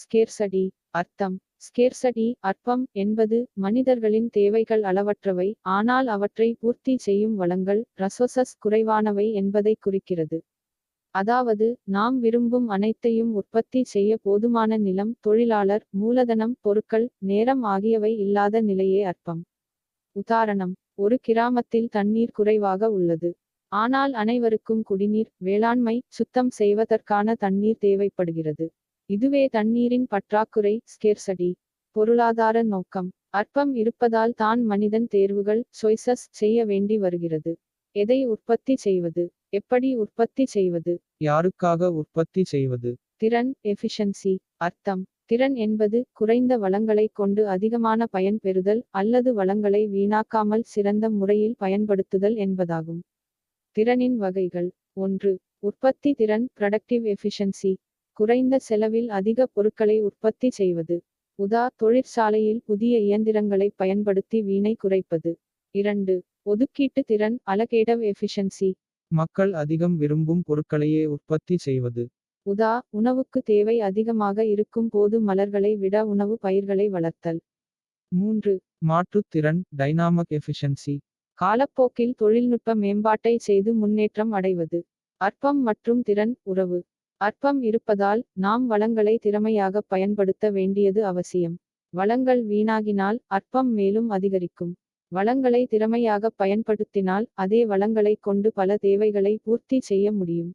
ஸ்கேர்சடி. அர்த்தம். ஸ்கேர்சடி அற்பம் என்பது மனிதர்களின் தேவைகள் அளவற்றவை, ஆனால் அவற்றை பூர்த்தி செய்யும் வளங்கள் ரசோசஸ் குறைவானவை என்பதை குறிக்கிறது. அதாவது நாம் விரும்பும் அனைத்தையும் உற்பத்தி செய்ய போதுமான நிலம், தொழிலாளர், மூலதனம், பொருட்கள், நேரம் ஆகியவை இல்லாத நிலையே அற்பம். உதாரணம்: ஒரு கிராமத்தில் தண்ணீர் குறைவாக உள்ளது. ஆனால் அனைவருக்கும் குடிநீர், வேளாண்மை, சுத்தம் செய்வதற்கான தண்ணீர் தேவைப்படுகிறது. இதுவே தண்ணீரின் பற்றாக்குறை ஸ்கேர்சடி. பொருளாதார நோக்கம். அற்பம் இருப்பதால் தான் மனிதன் தேர்வுகள் choices செய்ய வேண்டி வருகிறது. எதை உற்பத்தி செய்வது, எப்படி உற்பத்தி செய்வது, யாருக்காக உற்பத்தி செய்வது. திறன் எஃபிஷியன்சி. அர்த்தம். திறன் என்பது குறைந்த வளங்களை கொண்டு அதிகமான பயன் பெறுதல் அல்லது வளங்களை வீணாக்காமல் சிறந்த முறையில் பயன்படுத்துதல் என்பதாகும். திறனின் வகைகள். 1. உற்பத்தி திறன் ப்ரொடக்டிவ் எஃபிஷியன்சி. குறைந்த செலவில் அதிக பொருட்களை உற்பத்தி செய்வது. தொழிற்சாலையில் புதிய இயந்திரங்களை பயன்படுத்தி வீணை குறைப்பது. 2. ஒதுக்கீட்டு திறன் அலகேட்டிவ் எஃபிஷியன்சி. மக்கள் அதிகம் விரும்பும் பொருட்களையே உற்பத்தி செய்வது. உணவுக்கு தேவை அதிகமாக இருக்கும் போது மலர்களை விட உணவு பயிர்களை வளர்த்தல். 3. மாற்றுத் திறன் டைனாமிக் எஃபிஷியன்சி. காலப்போக்கில் தொழில்நுட்ப மேம்பாட்டை செய்து முன்னேற்றம் அடைவது. அற்பம் மற்றும் திறன் உறவு. அற்பம் இருப்பதால் நாம் வளங்களை திறமையாக பயன்படுத்த வேண்டியது அவசியம். வளங்கள் வீணாகினால் அற்பம் மேலும் அதிகரிக்கும். வளங்களை திறமையாக பயன்படுத்தினால் அதே வளங்களை கொண்டு பல தேவைகளை பூர்த்தி செய்ய முடியும்.